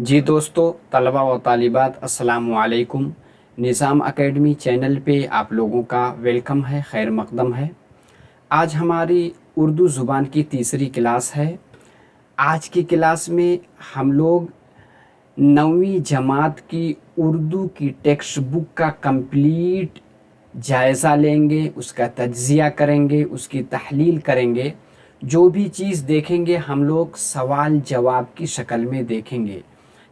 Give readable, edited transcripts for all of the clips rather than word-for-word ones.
जी दोस्तों, तलबा व तालिबात, अस्सलामु अलैकुम। निज़ाम अकेडमी चैनल पे आप लोगों का वेलकम है, खैर मकदम है। आज हमारी उर्दू ज़ुबान की तीसरी क्लास है। आज की क्लास में हम लोग 9वीं जमात की उर्दू की टेक्स्ट बुक का कंप्लीट जायज़ा लेंगे, उसका तज्ज़िया करेंगे, उसकी तहलील करेंगे। जो भी चीज़ देखेंगे हम लोग सवाल जवाब की शक्ल में देखेंगे,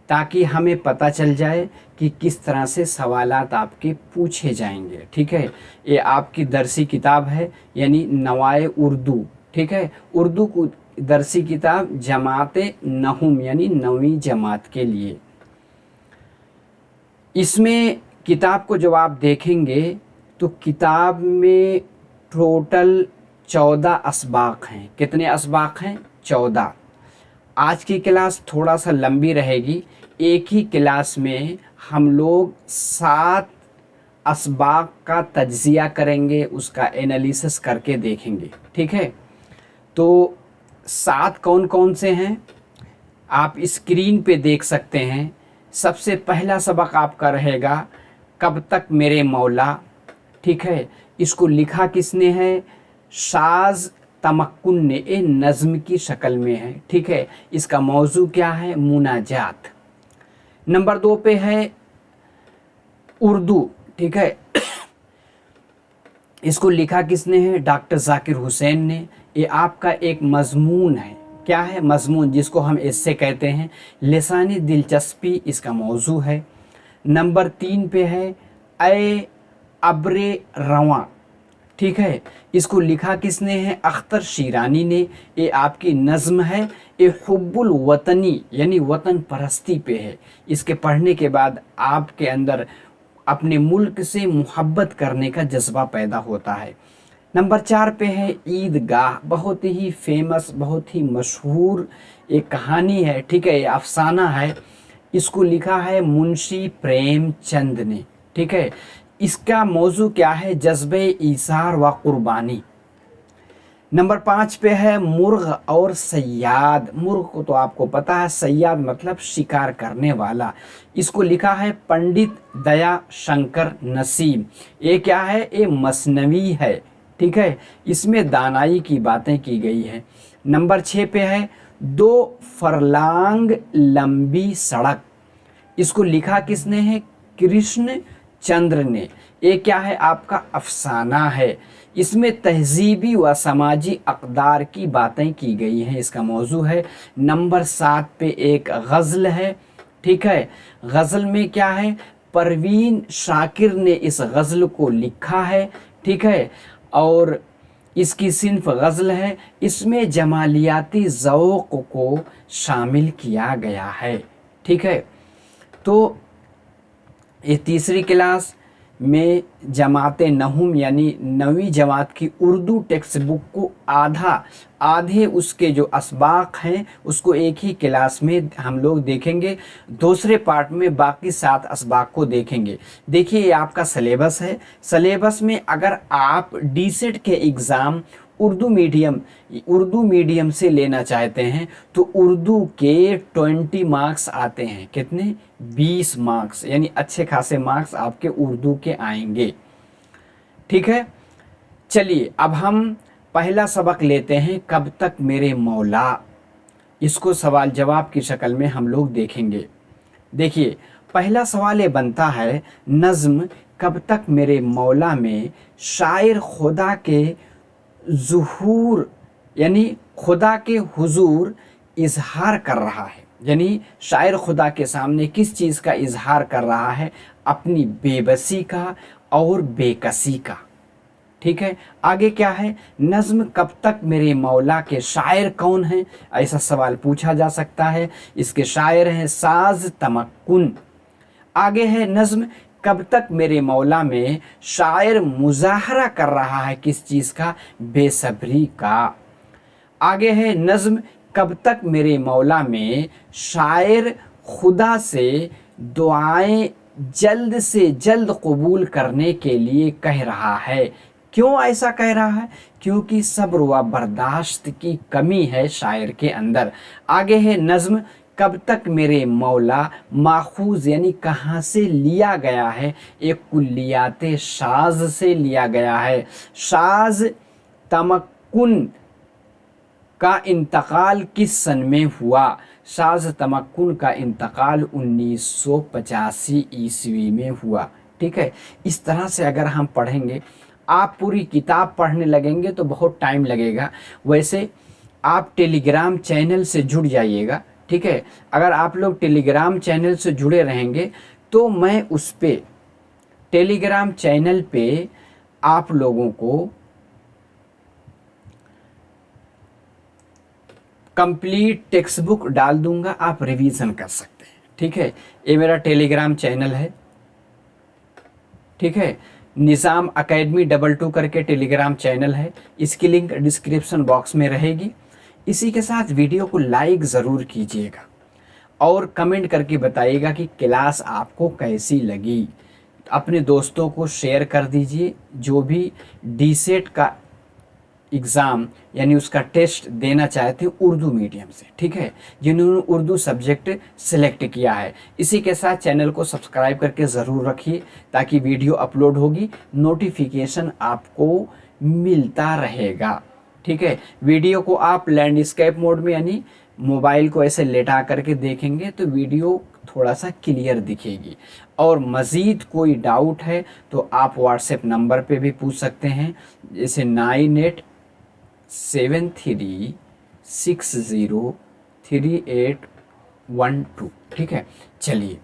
ताकि हमें पता चल जाए कि किस तरह से सवालात आपके पूछे जाएंगे। ठीक है, ये आपकी दरसी किताब है, यानी नवाए उर्दू। ठीक है, उर्दू को दरसी किताब जमात नहुम यानी 9वीं जमात के लिए। इसमें किताब को जब आप देखेंगे तो किताब में टोटल 14 असबाक हैं। कितने असबाक हैं? 14। आज की क्लास थोड़ा सा लंबी रहेगी। एक ही क्लास में हम लोग 7 असबाक का तज्ज़िया करेंगे, उसका एनालिसिस करके देखेंगे। ठीक है, तो 7 कौन कौन से हैं आप स्क्रीन पे देख सकते हैं। सबसे पहला सबक आपका रहेगा कब तक मेरे मौला। ठीक है, इसको लिखा किसने है? शाज तमक्कुन ने, ए नज़्म की शक्ल में है। ठीक है, इसका मौजू क्या है? मुनाजात। नंबर 2 पे है उर्दू। ठीक है, इसको लिखा किसने है? डॉक्टर जाकिर हुसैन ने। ये आपका एक मजमून है। क्या है? मजमून, जिसको हम इससे कहते हैं। लिसानी दिलचस्पी इसका मौजू है। नंबर 3 पे है ए अब्रे रवां। ठीक है, इसको लिखा किसने है? अख्तर शीरानी ने। ये आपकी नज़्म है, ये हुब्बुल वतनी यानी वतन परस्ती पे है। इसके पढ़ने के बाद आपके अंदर अपने मुल्क से मुहब्बत करने का जज्बा पैदा होता है। नंबर 4 पे है ईदगाह। बहुत ही फेमस, बहुत ही मशहूर एक कहानी है। ठीक है, ये अफसाना है। इसको लिखा है मुंशी प्रेमचंद ने। ठीक है, इसका मौजू क्या है? जज्बे ईसार व कुर्बानी। नंबर 5 पे है मुर्ग और सयाद। मुर्ग को तो आपको पता है, सयाद मतलब शिकार करने वाला। इसको लिखा है पंडित दया शंकर नसीम। ये क्या है? ये मसनवी है। ठीक है, इसमें दानाई की बातें की गई है। नंबर 6 पे है 2 फरलांग लंबी सड़क। इसको लिखा किसने है? कृष्ण चंद्र ने। ये क्या है? आपका अफसाना है। इसमें तहजीबी व समाजी अक़दार की बातें की गई हैं। इसका मौजू है। नंबर 7 पे एक गज़ल है। ठीक है, गज़ल में क्या है? परवीन शाकिर ने इस गज़ल को लिखा है। ठीक है, और इसकी सिन्फ गज़ल है। इसमें जमालियाती ज़ौक़ को शामिल किया गया है। ठीक है, तो ये तीसरी क्लास में जमात नहुम यानी 9वीं जमात की उर्दू टेक्स्ट बुक को आधे उसके जो असबाक हैं उसको एक ही क्लास में हम लोग देखेंगे। दूसरे पार्ट में बाकी 7 असबाक को देखेंगे। देखिए, ये आपका सिलेबस है। सिलेबस में अगर आप डीसेट के एग्ज़ाम उर्दू मीडियम से लेना चाहते हैं तो उर्दू के 20 मार्क्स आते हैं। कितने? 20 मार्क्स, यानी अच्छे खासे मार्क्स आपके उर्दू के आएंगे। ठीक है, चलिए अब हम पहला सबक लेते हैं, कब तक मेरे मौला। इसको सवाल जवाब की शक्ल में हम लोग देखेंगे। देखिए, पहला सवाल ये बनता है, नज़्म कब तक मेरे मौला में शायर खुदा के ज़ुहूर यानी खुदा के हुजूर इजहार कर रहा है। यानी शायर खुदा के सामने किस चीज़ का इजहार कर रहा है? अपनी बेबसी का और बेकसी का। ठीक है, आगे क्या है? नज़्म कब तक मेरे मौला के शायर कौन हैं? ऐसा सवाल पूछा जा सकता है। इसके शायर हैं साज तमक्कुन। आगे है नज़्म कब तक मेरे मौला में शायर मुज़ाहरा कर रहा है किस चीज़ का? बेसब्री का। आगे है नज़्म कब तक मेरे मौला में शायर खुदा से दुआएं जल्द से जल्द कबूल करने के लिए कह रहा है। क्यों ऐसा कह रहा है? क्योंकि सब्र व बर्दाश्त की कमी है शायर के अंदर। आगे है नज़्म कब तक मेरे मौला माखूज यानी कहाँ से लिया गया है, एक कुल्लियात शाज से लिया गया है। शाज तमक्कुन का इंतकाल किस सन में हुआ? शाज तमक्कुन का इंतकाल 1985 ईस्वी में हुआ। ठीक है, इस तरह से अगर हम पढ़ेंगे, आप पूरी किताब पढ़ने लगेंगे तो बहुत टाइम लगेगा। वैसे आप टेलीग्राम चैनल से जुड़ जाइएगा। ठीक है, अगर आप लोग टेलीग्राम चैनल से जुड़े रहेंगे तो मैं उस पे टेलीग्राम चैनल पे आप लोगों को कंप्लीट टेक्स्ट बुक डाल दूंगा, आप रिवीजन कर सकते हैं। ठीक है, ये मेरा टेलीग्राम चैनल है। ठीक है, निज़ाम अकेडमी 22 करके टेलीग्राम चैनल है, इसकी लिंक डिस्क्रिप्शन बॉक्स में रहेगी। इसी के साथ वीडियो को लाइक ज़रूर कीजिएगा और कमेंट करके बताइएगा कि क्लास आपको कैसी लगी। अपने दोस्तों को शेयर कर दीजिए जो भी डीसेट का एग्ज़ाम यानी उसका टेस्ट देना चाहते हैं उर्दू मीडियम से। ठीक है, जिन्होंने उर्दू सब्जेक्ट सेलेक्ट किया है। इसी के साथ चैनल को सब्सक्राइब करके ज़रूर रखिए ताकि वीडियो अपलोड होगी नोटिफिकेशन आपको मिलता रहेगा। ठीक है, वीडियो को आप लैंडस्केप मोड में यानी मोबाइल को ऐसे लेटा करके देखेंगे तो वीडियो थोड़ा सा क्लियर दिखेगी। और मज़ीद कोई डाउट है तो आप व्हाट्सएप नंबर पे भी पूछ सकते हैं, जैसे 9873603812। ठीक है, चलिए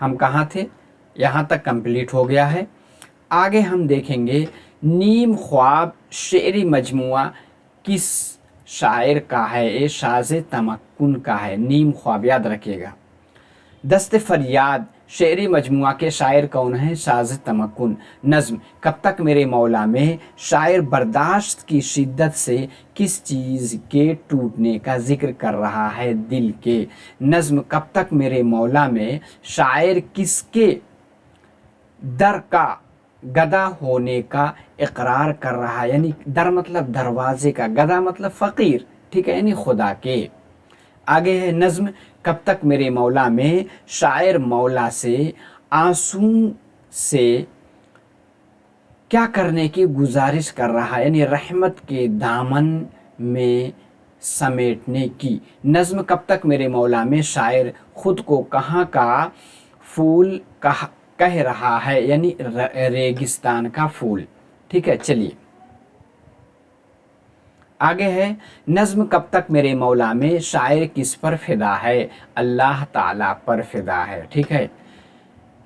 हम कहाँ थे, यहाँ तक कंप्लीट हो गया है। आगे हम देखेंगे नीम ख्वाब शेरी मजमुआ किस शायर का है? ये शाज़ तमक्कुन का है। नीम ख्वाब याद रखिएगा। दस्त फरियाद शेरी मजमुआ के शायर कौन है? शाज़ तमक्कुन। नज़्म कब तक मेरे मौला में शायर बर्दाश्त की शिद्दत से किस चीज़ के टूटने का जिक्र कर रहा है? दिल के। नज़्म कब तक मेरे मौला में शायर किसके दर का गदा होने का इकरार कर रहा है? यानी दर मतलब दरवाजे का, गदा मतलब फ़कीर। ठीक है, यानी खुदा के। आगे है नज़्म कब तक मेरे मौला में शायर मौला से आंसू से क्या करने की गुजारिश कर रहा है? यानी रहमत के दामन में समेटने की। नज़्म कब तक मेरे मौला में शायर खुद को कहाँ का फूल कह रहा है? यानी रेगिस्तान का फूल। ठीक है, चलिए आगे है नज़्म कब तक मेरे मौला में शायर किस पर फिदा है? अल्लाह ताला पर फिदा है। ठीक है,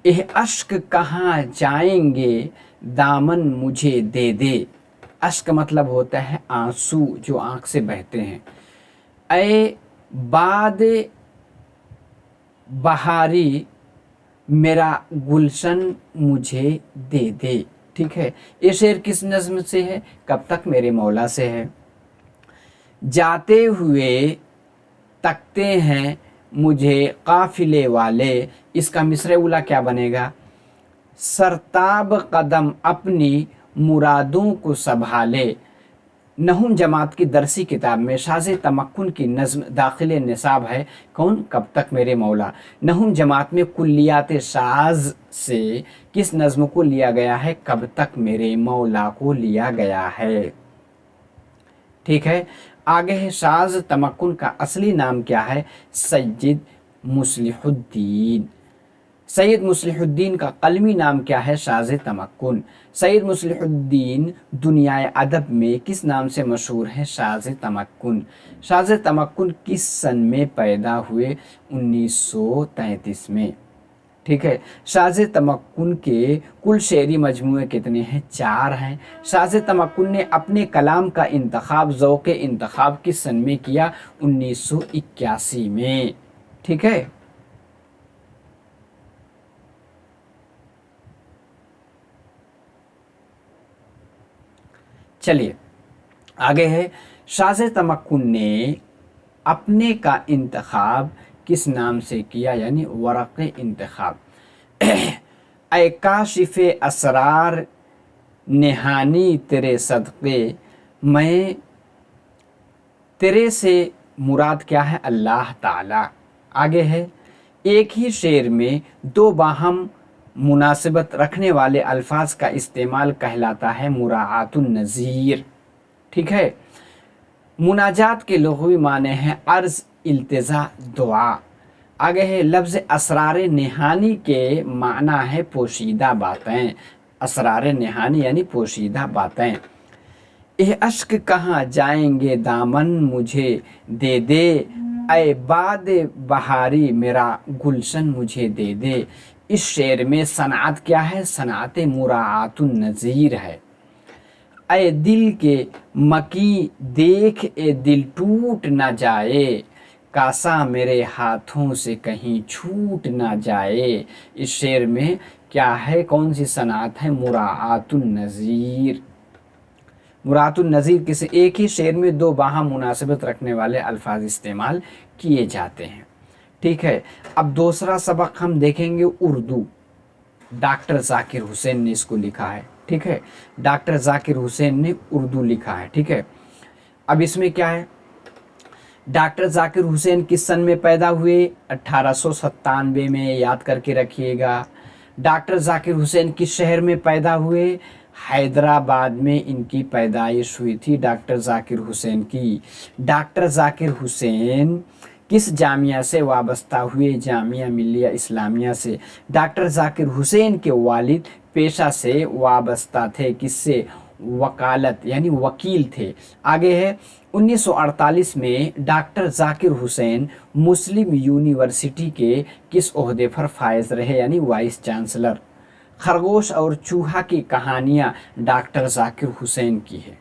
यह अश्क कहाँ जाएंगे दामन मुझे दे दे। अश्क मतलब होता है आंसू जो आंख से बहते हैं। ऐ बाद बहारी मेरा गुलशन मुझे दे दे। ठीक है, ये शेर किस नज़्म से है? कब तक मेरे मौला से है। जाते हुए तकते हैं मुझे काफिले वाले, इसका मिसरे उला क्या बनेगा? सरताब कदम अपनी मुरादों को संभाले। नहुम जमात की दरसी किताब में शाज़ तमक्कुन की नज़्म दाखिल निसाब है। कौन? कब तक मेरे मौला। नहुम जमात में कुल्लियात शाज़ से किस नज़्म को लिया गया है? कब तक मेरे मौला को लिया गया है। ठीक है, आगे है शाज़ तमक्कुन का असली नाम क्या है? सैयद मुस्लिहुद्दीन। सैयद मुस्लिहुद्दीन का कलमी नाम क्या है? शाज़ तमक्कुन। सैयद मुस्लिहुद्दीन दुनियाए अदब में किस नाम से मशहूर है? शाज़ तमक्कुन। शाज़ तमक्कुन किस सन में पैदा हुए? 1933 में। ठीक है, शाज़ तमक्कुन के कुल शेरी मजमूए कितने हैं? 4 हैं। शाज़ तमक्कुन ने अपने कलाम का इंतखाब ज़ौक़ इंतखाब किस सन में किया? 1981 में। ठीक है, चलिए आगे है शाज़ तमक्कुन ने अपने का इंतखाब किस नाम से किया? यानी वरक़ इंतखाब। ऐ काशिफ़ असरार निहानी तेरे सदक़े मैं तेरे से मुराद क्या है? अल्लाह ताला। आगे है, एक ही शेर में दो बाहम मुनासिबत रखने वाले अल्फाज का इस्तेमाल कहलाता है मुराआतुन नज़ीर। ठीक है। मुनाजात के लुग़वी माने हैं अर्ज़, इल्तिज़ा, दुआ। आगे है, लफ्ज़ असरार निहानी के माना है पोशीदा बातें। असरार निहानी यानी पोशीदा बातें। ए अश्क कहाँ जाएंगे दामन मुझे दे दे, ऐ बाद बहारी मेरा गुलशन मुझे दे दे। इस शेर में सनात क्या है? सनात मुराआतुन नज़ीर है। ऐ दिल के मकी देख, ए दिल टूट ना जाए, कासा मेरे हाथों से कहीं छूट ना जाए। इस शेर में क्या है? कौन सी सनात है? मुराआतुन नज़ीर। मुराआतुन नज़ीर किसी एक ही शेर में दो बाहम मुनासिबत रखने वाले अल्फाज इस्तेमाल किए जाते हैं। ठीक है। अब दूसरा सबक हम देखेंगे उर्दू। डॉक्टर ज़ाकिर हुसैन ने इसको लिखा है। ठीक है। डॉक्टर ज़ाकिर हुसैन ने उर्दू लिखा है। ठीक है। अब इसमें क्या है? डॉक्टर ज़ाकिर हुसैन किस सन में पैदा हुए? 1897 में, याद करके रखिएगा। डॉक्टर ज़ाकिर हुसैन किस शहर में पैदा हुए? हैदराबाद में इनकी पैदाइश हुई थी डॉक्टर ज़ाकिर हुसैन की। डॉक्टर ज़ाकिर हुसैन किस जामिया से वाबस्ता हुए? जामिया मिल्लिया इस्लामिया से। डॉक्टर ज़ाकिर हुसैन के वालिद पेशा से वाबस्ता थे, किससे? वकालत यानी वकील थे। आगे है, 1948 में डॉक्टर ज़ाकिर हुसैन मुस्लिम यूनिवर्सिटी के किस ओहदे पर फायज रहे? यानी वाइस चांसलर। खरगोश और चूहा की कहानियाँ डॉक्टर ज़ाकिर हुसैन की है।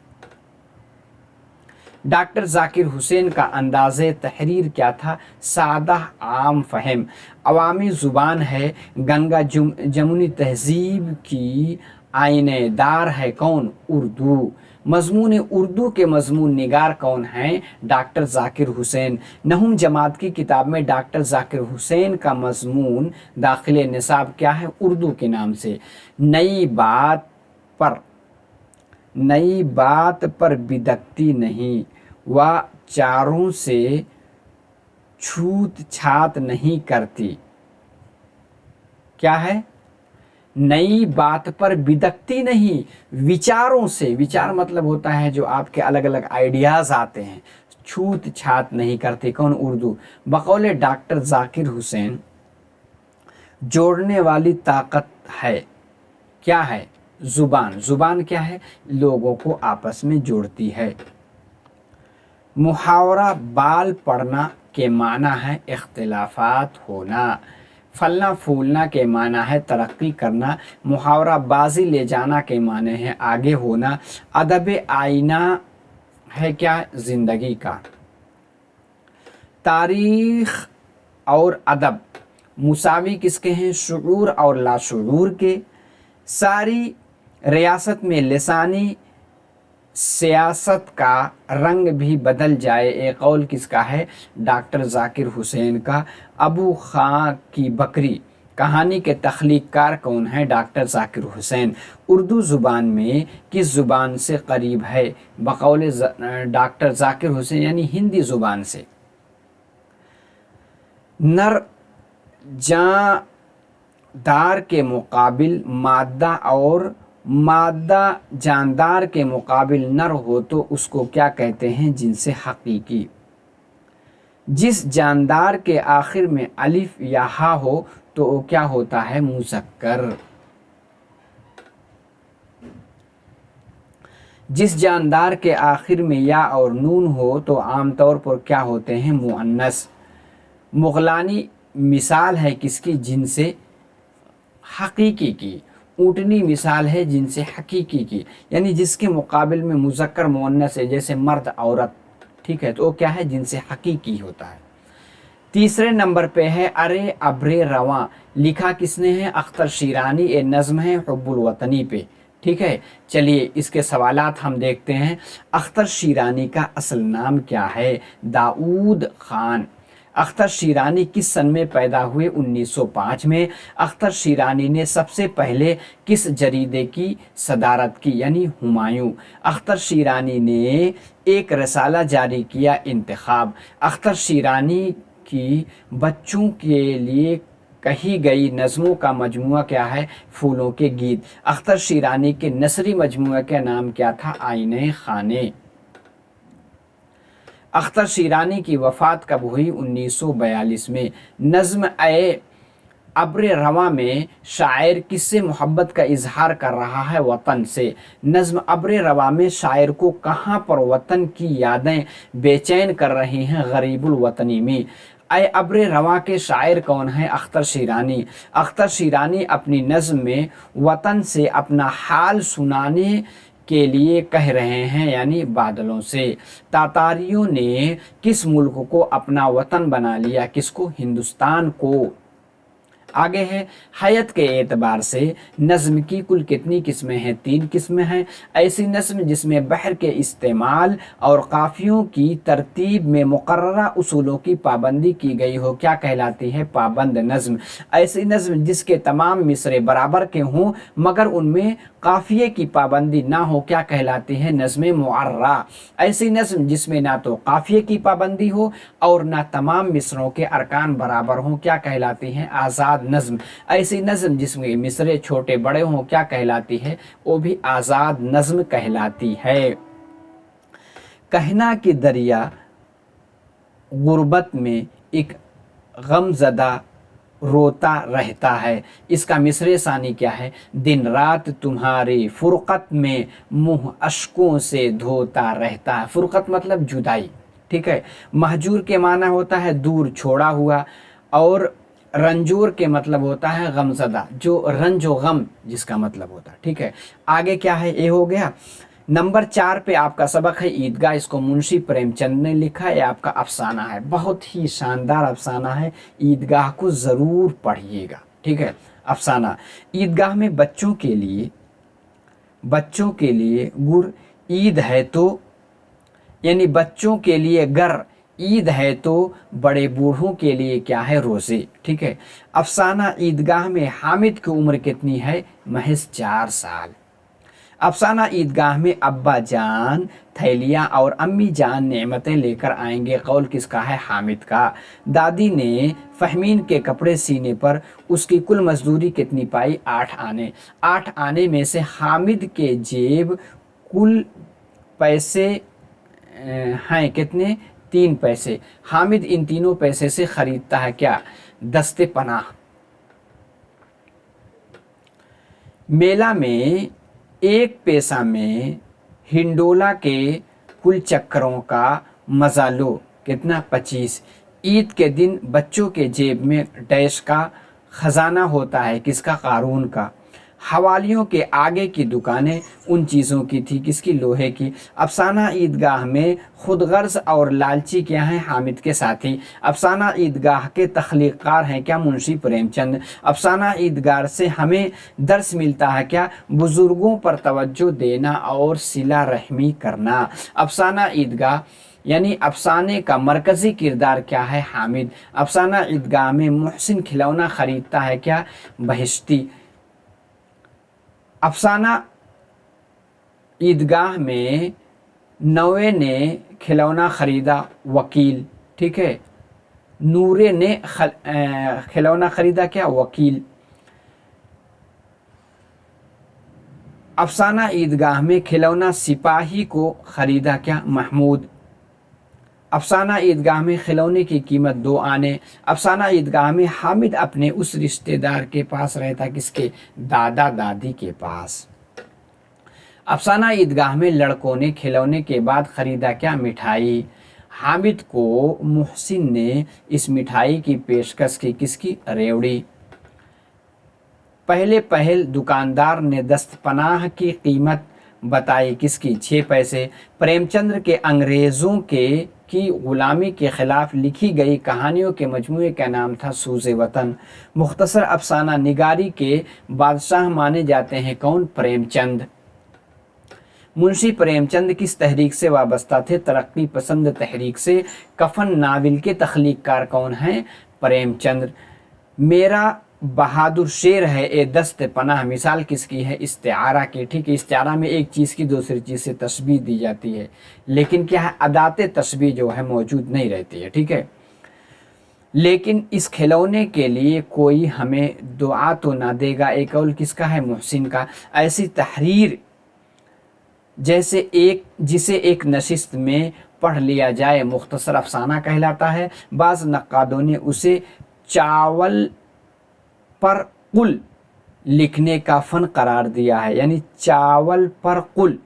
डॉक्टर ज़ाकिर हुसैन का अंदाज़े तहरीर क्या था? सादा, आम फहम, अवामी ज़ुबान है। गंगा जमुनी तहज़ीब की आइनेदार है कौन? उर्दू। मज़मून उर्दू के मज़मून निगार कौन हैं? डॉक्टर ज़ाकिर हुसैन। नहुम जमात की किताब में डॉक्टर ज़ाकिर हुसैन का मज़मून दाखिले निसाब क्या है? उर्दू के नाम से। नई बात पर बिदकती नहीं, वह चारों से छूत छात नहीं करती। क्या है? नई बात पर बिदकती नहीं, विचारों से, विचार मतलब होता है जो आपके अलग अलग आइडियाज़ आते हैं, छूत छात नहीं करती। कौन? उर्दू। बकौले डॉक्टर ज़ाकिर हुसैन जोड़ने वाली ताकत है। क्या है? ज़ुबान। ज़ुबान क्या है? लोगों को आपस में जोड़ती है। मुहावरा बाल पड़ना के माना है इख्तिलाफात होना। फलना फूलना के माना है तरक्की करना। मुहावरा बाजी ले जाना के माने हैं आगे होना। अदब आईना है क्या? ज़िंदगी का। तारीख़ और अदब मुसावी किसके हैं? शुऊर और लाशूर के। सारी रियासत में लिसानी सियासत का रंग भी बदल जाए, एक कौल किसका है? डॉक्टर ज़ाकिर हुसैन का। अबू खां की बकरी कहानी के तख्लीक़कार कौन है? डॉक्टर ज़ाकिर हुसैन। उर्दू ज़ुबान में किस ज़ुबान से करीब है? बकौल डॉक्टर ज़ाकिर हुसैन यानी हिंदी ज़ुबान से। नर जानदार के मुकाबिल मादा और मादा जानदार के मुकाबिल नर हो तो उसको क्या कहते हैं? जिनसे हकीकी। जिस जानदार के आखिर में अलिफ या हा हो तो वो क्या होता है? मुज़क्कर। जिस जानदार के आखिर में या और नून हो तो आमतौर पर क्या होते हैं? मुअन्नस। मुग़लानी मिसाल है किसकी? जिनसे हकीकी की। ऊँटनी मिसाल है जिनसे हकीकी की, यानी जिसके मुकाबिल में मुज़क्कर मुअन्नस है, जैसे मर्द औरत। ठीक है, तो वो क्या है? जिनसे हकीकी होता है। तीसरे नंबर पे है अरे अब्रे रवां। लिखा किसने है? अख्तर शीरानी। ए नज़्म है हुब्बुल वतनी पे। ठीक है, चलिए इसके सवालात हम देखते हैं। अख्तर शीरानी का असल नाम क्या है? दाऊद खान। اختر شیرانی کس سن میں پیدا ہوئے؟ 1905 میں۔ اختر شیرانی نے سب سے پہلے کس جریدے کی صدارت کی؟ یعنی ہمایوں۔ اختر شیرانی نے ایک رسالہ جاری کیا، انتخاب۔ اختر شیرانی کی بچوں کے لیے کہی گئی نظموں کا مجموعہ کیا ہے؟ پھولوں کے گیت۔ اختر شیرانی کے نثری مجموعہ کا نام کیا تھا؟ آئینہ خانے۔ اختر شیرانی کی وفات کب ہوئی؟ 1942 میں۔ نظم اے ابر رواں میں شاعر کس سے محبت کا اظہار کر رہا ہے؟ وطن سے۔ نظم ابر رواں میں شاعر کو کہاں پر وطن کی یادیں بے چین کر رہی ہیں؟ غریب الوطنی میں۔ اے ابر رواں کے شاعر کون ہیں؟ اختر شیرانی۔ اختر شیرانی اپنی نظم میں وطن سے اپنا حال سنانے کے لیے کہہ رہے ہیں، یعنی بادلوں سے۔ تاتاریوں نے کس ملک کو اپنا وطن بنا لیا؟ کس کو؟ ہندوستان کو۔ آگے ہے، حیت کے اعتبار سے نظم کی کل کتنی قسمیں ہیں؟ 3 قسمیں ہیں۔ ایسی نظم جس میں بحر کے استعمال اور قافیوں کی ترتیب میں مقررہ اصولوں کی پابندی کی گئی ہو، کیا کہلاتی ہے؟ پابند نظم۔ ایسی نظم جس کے تمام مصرے برابر کے ہوں مگر ان میں قافیے کی پابندی نہ ہو، کیا کہلاتی ہے؟ نظم معرہ۔ ایسی نظم جس میں نہ تو قافیے کی پابندی ہو اور نہ تمام مصروں کے ارکان برابر ہوں، کیا کہلاتی ہے؟ آزاد نظم۔ ایسی نظم جس میں مصرے چھوٹے بڑے ہوں، کیا کہلاتی ہے؟ وہ بھی آزاد نظم کہلاتی ہے۔ کہنا کہ دریا غربت میں ایک غم زدہ روتا رہتا ہے، اس کا مصرع ثانی کیا ہے؟ دن رات تمہاری فرقت میں منہ اشکوں سے دھوتا رہتا ہے۔ فرقت مطلب جدائی، ٹھیک ہے۔ مہجور کے معنی ہوتا ہے دور چھوڑا ہوا، اور رنجور کے مطلب ہوتا ہے غم زدہ، جو رنج و غم جس کا مطلب ہوتا ہے، ٹھیک ہے۔ آگے کیا ہے؟ یہ ہو گیا۔ نمبر 4 پہ آپ کا سبق ہے عیدگاہ، اس کو منشی پریم چند نے لکھا ہے، یہ آپ کا افسانہ ہے، بہت ہی شاندار افسانہ ہے، عیدگاہ کو ضرور پڑھیے گا، ٹھیک ہے۔ افسانہ: عیدگاہ میں بچوں کے لیے گر عید ہے تو، یعنی بچوں کے لیے گر عید ہے تو بڑے بوڑھوں کے لیے کیا ہے؟ روزے، ٹھیک ہے۔ افسانہ: عیدگاہ میں حامد کی عمر کتنی ہے؟ محض 4 سال۔ افسانہ: عیدگاہ میں ابا جان تھیلیاں اور امی جان نعمتیں لے کر آئیں گے، قول کس کا ہے؟ حامد کا۔ دادی نے فہمین کے کپڑے سینے پر اس کی کل مزدوری کتنی پائی؟ 8 آنے۔ 8 آنے میں سے حامد کے جیب کل پیسے ہیں کتنے؟ 3 پیسے۔ حامد ان تینوں پیسے سے خریدتا ہے کیا؟ دست پناہ۔ میلہ میں 1 پیسہ میں ہنڈولا کے کل چکروں کا مزہ لو، کتنا؟ 25۔ عید کے دن بچوں کے جیب میں ڈیش کا خزانہ ہوتا ہے، کس کا؟ قارون کا۔ حوالیوں کے آگے کی دکانیں ان چیزوں کی تھی، کس کی؟ لوہے کی۔ افسانہ عیدگاہ میں خود غرض اور لالچی کیا ہیں؟ حامد کے ساتھی۔ افسانہ عیدگاہ کے تخلیق کار ہیں کیا؟ منشی پریم چند۔ افسانہ عیدگاہ سے ہمیں درس ملتا ہے کیا؟ بزرگوں پر توجہ دینا اور صلہ رحمی کرنا۔ افسانہ عیدگاہ یعنی افسانے کا مرکزی کردار کیا ہے؟ حامد۔ افسانہ عیدگاہ میں محسن کھلونا خریدتا ہے کیا؟ بہشتی۔ افسانہ عیدگاہ میں نوے نے کھلونا خریدا، وکیل، ٹھیک ہے۔ نورے نے کھلونا خریدا کیا؟ وکیل۔ افسانہ عیدگاہ میں کھلونا سپاہی کو خریدا کیا؟ محمود۔ افسانہ عیدگاہ میں کھلونے کی قیمت 2 آنے۔ افسانہ عیدگاہ میں حامد اپنے اس رشتہ دار کے پاس رہتا، کس کے؟ دادا دادی کے پاس۔ افسانہ عیدگاہ میں لڑکوں نے کھلونے کے بعد خریدا کیا؟ مٹھائی۔ حامد کو محسن نے اس مٹھائی کی پیشکش کی، کس کی؟ ریوڑی۔ پہل دکاندار نے دست پناہ کی قیمت بتائی، کس کی؟ 6 پیسے۔ پریم چند کے انگریزوں کی غلامی کے خلاف لکھی گئی کہانیوں کے مجموعے کا نام تھا سوز وطن۔ مختصر افسانہ نگاری کے بادشاہ مانے جاتے ہیں کون؟ پریم چند۔ मुंशी प्रेमचंद किस तहरीक से वाबस्ता थे? तरक्की पसंद तहरीक से। कफन नावल के तख्लीक़कार कौन हैं? प्रेमचंद। मेरा बहादुर शेर है ए दस्त पनाह, मिसाल किसकी है? इस्तिआरा की। ठीक है, इस्तिआरा में एक चीज़ की दूसरी चीज़ से तशबीह दी जाती है, लेकिन क्या है, अदाते तशबीह जो है मौजूद नहीं रहती है। ठीक है, लेकिन इस खिलौने के लिए कोई हमें दुआ तो ना देगा, एक कौल किसका है? मुहसिन का। ऐसी तहरीर जैसे जिसे एक नशिस्त में पढ़ लिया जाए मुख्तसर अफसाना कहलाता है। बाज़ नक्कादों ने उसे चावल पर कुल लिखने का फ़न करार दिया है, यानी चावल पर कुल,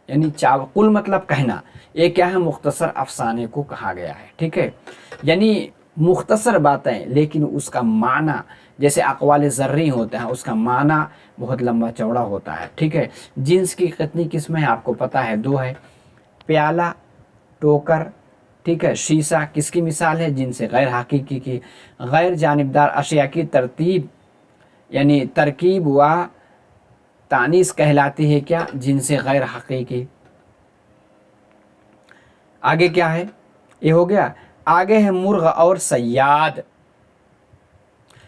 यानी कुल मतलब कहना, ये क्या है? मुख्तसर अफसाने को कहा गया है। ठीक है, यानी मुख्तसर बातें लेकिन उसका माना, जैसे अक़वाल ज़र्री होते हैं, उसका माना बहुत लंबा चौड़ा होता है। ठीक है, जिन्स की कितनी किस्में हैं आपको पता है? 2 है। प्याला, टोकर, ठीक है। शीशा किसकी मिसाल है? जिनसे गैर हकीकी की। गैर जानिबदार अशिया की तरतीब यानी तरकीब व तानीस कहलाती है क्या? जिनसे गैर हकीकी। आगे क्या है? ये हो गया। आगे है मुर्ग और सयाद।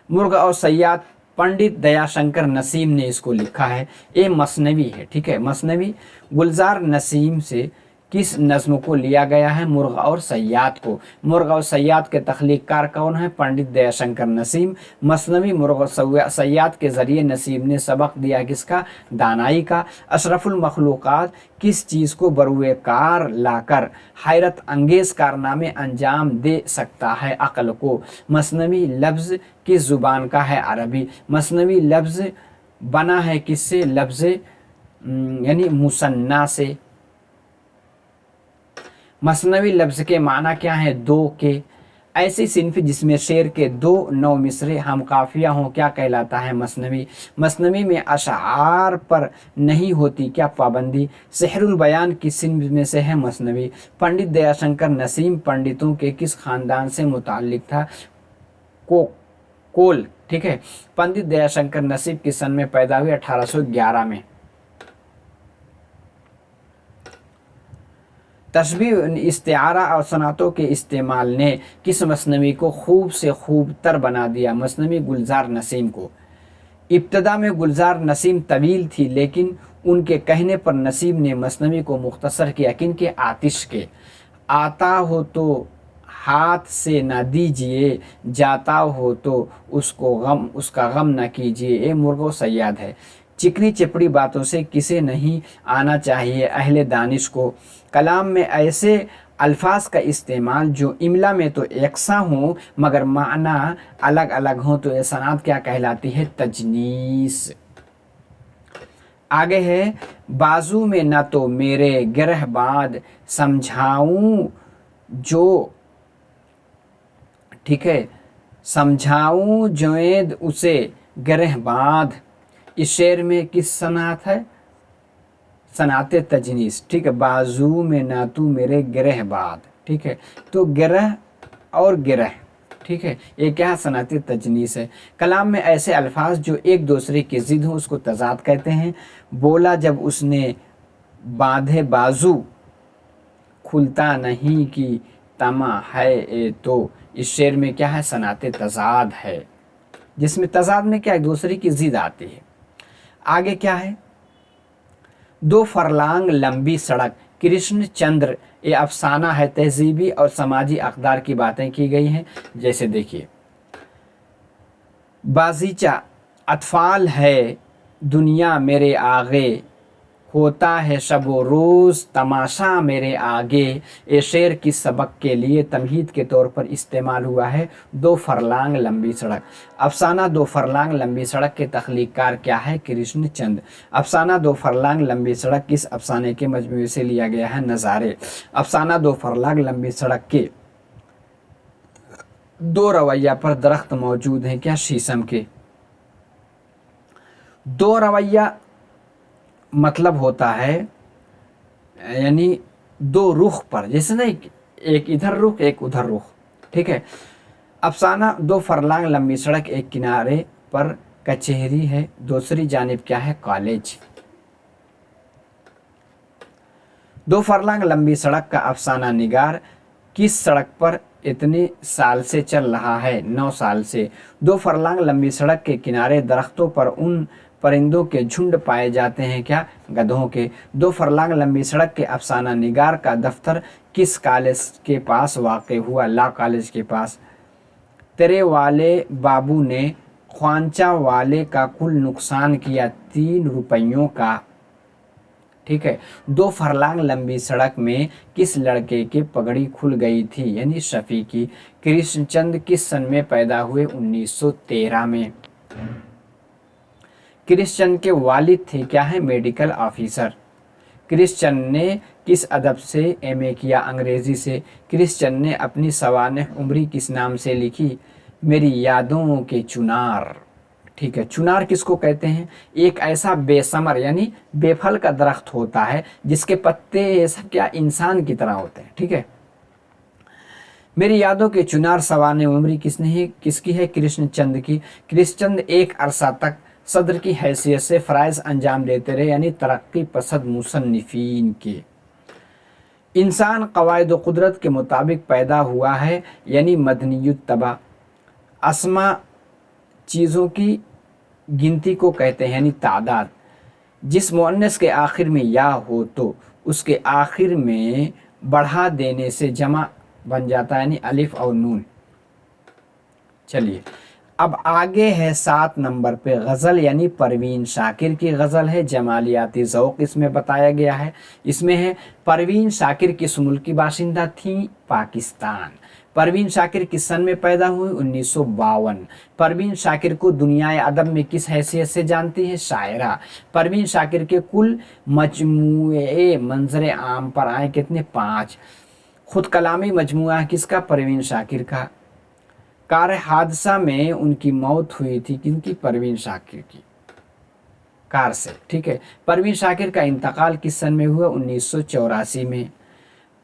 मुर्ग और सयाद पंडित दयाशंकर नसीम ने इसको लिखा है। ये मसनवी है। ठीक है, मसनवी गुलजार नसीम से किस नज़्म को लिया गया है? मुर्ग और सयाद को। मुर्ग और सयाद के तख्लीक़कार कौन है? पंडित दयाशंकर नसीम। मसनवी मुर्ग और सयाद के ज़रिए नसीम ने सबक दिया किसका? दानाई का। अशरफुल मखलूक़ात किस चीज़ को बरुए कार लाकर हैरत अंगेज़ कारनामे अंजाम दे सकता है? अक़ल को। मसनवी लफ्ज़ किस ज़ुबान का है? अरबी। मसनवी लफ्ज़ बना है किससे? लफ्ज़ यानी मुसन्ना से। मसनवी लफ्ज़ के माना क्या है? 2 के। ऐसी सिन्फ़ जिसमें शेर के 2 नौ मिसरे हम काफ़िया हों क्या कहलाता है? मसनवी। मसनवी में अशआर पर नहीं होती क्या पाबंदी? सेहरुल बयान किस सिन्फ़ में से है? मसनवी। पंडित दयाशंकर नसीम पंडितों के किस ख़ानदान से मुताल्लिक़ था? कोल। ठीक है, पंडित दयाशंकर नसीम किस सन में पैदा हुए? 1811 में। तशबीह इस्तिआरा और सनातों के इस्तेमाल ने किस मसनवी को खूब से खूब तर बना दिया? मसनवी गुलजार नसीम को। इब्तदा में गुलजार नसीम तवील थी, लेकिन उनके कहने पर नसीम ने मसनवी को मुख्तसर किया। किनके? आतिश के। आता हो तो हाथ से न दीजिए, जाता हो तो उसका गम न कीजिए। ये मुर्गो सयाद है। चिकनी चपड़ी बातों से किसे नहीं आना चाहिए? अहले दानिश को। कलाम में ऐसे अल्फाज का इस्तेमाल जो इमला में तो यकसा हों मगर माना अलग अलग हों तो ये सनात क्या कहलाती है? तजनीस। आगे है बाजू में न तो मेरे गिरहबाद समझाऊं जो, ठीक है, समझाऊं जोएद उसे गिरहबाद। इस शेर में किस सनात है? सनाते तजनीस। ठीक है, बाजू में ना तू मेरे गिरहबाद। ठीक है, तो गिरह और गिरह, ठीक है, ये क्या? सनाते तजनीस है। कलाम में ऐसे अल्फाज जो एक दूसरे की ज़िद हो उसको तज़ाद कहते हैं। बोला जब उसने बांधे बाजू, खुलता नहीं कि तमा है ए तो। इस शेर में क्या है? सनाते तज़ाद है, जिसमें तज़ाद में क्या? एक दूसरे की ज़िद आती है। आगे क्या है? 2 फरलांग लंबी सड़क। कृष्ण चंद्र ये अफसाना है। तहजीबी और समाजी अक़दार की बातें की गई हैं। जैसे देखिए, बाज़ीचा अतफ़ाल है दुनिया मेरे आगे, होता है शब व रोज़ तमाशा मेरे आगे। ये शेर किस सबक के लिए तमहीद के तौर पर इस्तेमाल हुआ है? 2 फरलांग लंबी सड़क। अफसाना 2 फरलांग लंबी सड़क के तख्लीक़कार क्या है? कृष्ण चंद। अफसाना 2 फरलांग लंबी सड़क किस अफसाने के मजमूए से लिया गया है? नज़ारे। अफसाना 2 फरलांग लंबी सड़क के 2 रवैया पर दरख्त मौजूद हैं क्या? शीशम के। 2 रवैया मतलब होता है यानी 2 रुख पर, जैसे ना एक इधर रुख एक उधर रुख। ठीक है, अफसाना 2 फरलांग लंबी सड़क, एक किनारे पर कचहरी है, दूसरी जानिब क्या है? कॉलेज। दो फरलांग लंबी सड़क का अफसाना निगार किस सड़क पर इतने साल से चल रहा है? 9 साल से। दो फरलांग लंबी सड़क के किनारे दरख्तों पर उन परिंदों के झुंड पाए जाते हैं क्या? गधों के। दो फरलांग लंबी सड़क के अफसाना निगार का दफ्तर किस कॉलेज के पास वाक़ हुआ? लॉ कॉलेज के पास। तेरे वाले बाबू ने ख्वांचा वाले का कुल नुकसान किया 3 रुपयों का। ठीक है। दो फरलांग लंबी सड़क में किस लड़के की पगड़ी खुल गई थी? यानी शफी की। कृष्णचंद किस सन में पैदा हुए? 1913 में। कृष्णचंद के वालिद थे क्या है? Medical officer. कृष्णचंद ने किस अदब से एमए किया? अंग्रेजी से। कृष्णचंद ने अपनी सवानह उम्री किस नाम से लिखी? मेरी यादों के चुनार। ठीक है। चुनार किसको कहते हैं? एक ऐसा बेसमर यानी बेफल का दरख्त होता है जिसके पत्ते ये सब क्या इंसान की तरह होते हैं। ठीक है। मेरी यादों के चुनार सवाने उम्री किसकी है? कृष्णचंद की। कृष्णचंद एक अरसा तक सदर की हैसियत से फ़राइज़ अंजाम देते रहे यानी तरक्की पसंद मुसन्निफीन के। इंसान क़वाइद व कुदरत के मुताबिक पैदा हुआ है यानी मदनियुत तबा। अस्मा चीज़ों की गिनती को कहते हैं यानी तादाद। जिस मुअन्नस के आखिर में या हो तो उसके आखिर में बढ़ा देने से जमा बन जाता है यानी अलिफ और नून। चलिए अब आगे है 7 नंबर पे गज़ल यानी परवीन शाकिर की गज़ल है। जमालियाती ज़ौक़ इसमें बताया गया है। इसमें है परवीन शाकिर किस मुल्क की बाशिंदा थी? पाकिस्तान। परवीन शाकिर किस सन में पैदा हुई? 1952। परवीन शाकिर को दुनियाए अदब में किस हैसियत से जानती है? शायरा। परवीन शाकिर के कुल मजमूए मंजर आम पर आए कितने? 5। खुद कलामी मजमुआ किसका? परवीन शाकिर का। कार हादसा में उनकी मौत हुई थी किनकी? परवीन शाकिर की कार से। ठीक है। परवीन शाकिर का इंतकाल किस सन में हुआ? 1984 में।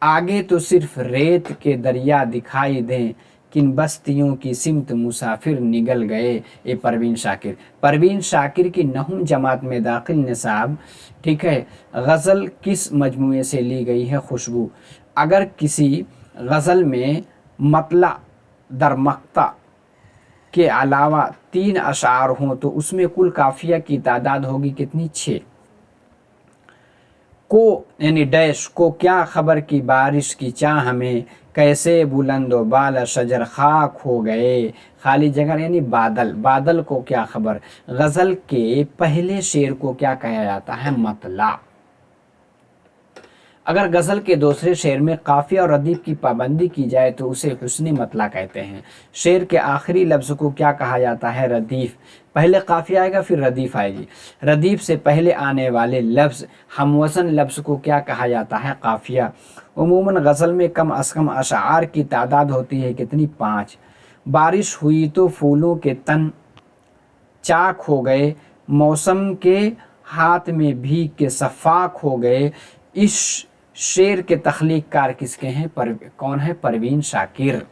आगे तो सिर्फ रेत के दरिया दिखाई दें किन बस्तियों की सिमत मुसाफिर निगल गए। ये परवीन शाकिर। परवीन शाकिर की नहुम जमात में दाखिल निसाब। ठीक है। गज़ल किस मजमूए से ली गई है? खुशबू। अगर किसी गज़ल में मतला दर मक्ता के अलावा 3 अशार हों तो उसमें कुल काफिया की तादाद होगी कितनी? 6। को यानी डैश को क्या खबर की बारिश की चाह में कैसे बुलंदो बाल शजर खाक हो गए। खाली जगह यानी बादल। बादल को क्या खबर? गज़ल के पहले शेर को क्या कहा जाता है? मतला। अगर गज़ल के दूसरे शेर में काफिया और रदीफ की पाबंदी की जाए तो उसे हुस्नी मतला कहते हैं। शेर के आखिरी लफ्ज़ को क्या कहा जाता है? रदीफ। पहले काफिया आएगा फिर रदीफ आएगी। रदीफ से पहले आने वाले लफ्ज़ हमवज़न लफ्ज़ को क्या कहा जाता है? काफिया। उमूमन गज़ल में कम अज़ कम अशार की तादाद होती है कितनी? 5। बारिश हुई तो फूलों के तन चाक हो गए, मौसम के हाथ में भीग के सफ़ाक हो गए। इस शेर के तख्लीक़कार किसके हैं? कौन है? परवीन शाकिर।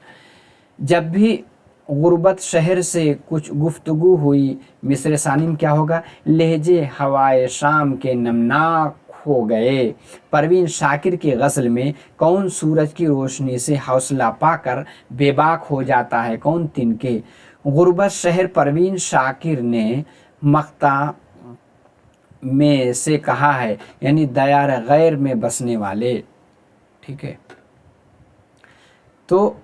जब भी गुर्बत शहर से कुछ गुफ्तगू हुई मिस्र सानी में क्या होगा? लहजे हवाए शाम के नमनाक हो गए। परवीन शाकिर की गज़ल में कौन सूरज की रोशनी से हौसला पाकर बेबाक हो जाता है? कौन? तिनके। गुर्बत शहर परवीन शाकिर ने मक्ता में से कहा है यानी दयार गैर में बसने वाले। ठीक है। तो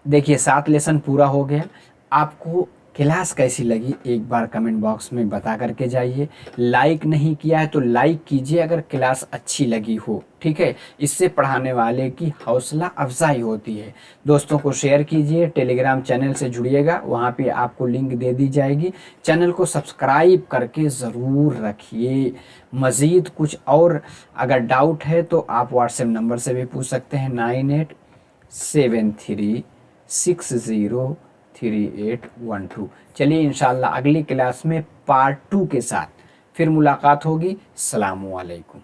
देखिए 7 लेसन पूरा हो गया। आपको क्लास कैसी लगी एक बार कमेंट बॉक्स में बता करके जाइए। लाइक नहीं किया है तो लाइक कीजिए अगर क्लास अच्छी लगी हो। ठीक है। इससे पढ़ाने वाले की हौसला अफजाई होती है। दोस्तों को शेयर कीजिए। टेलीग्राम चैनल से जुड़िएगा, वहाँ पे आपको लिंक दे दी जाएगी। चैनल को सब्सक्राइब करके ज़रूर रखिए। मज़ीद कुछ और अगर डाउट है तो आप व्हाट्सएप नंबर से भी पूछ सकते हैं 9873603812। चलिए इंशाल्लाह अगली क्लास में पार्ट 2 के साथ फिर मुलाकात होगी। अस्सलामु अलैकुम।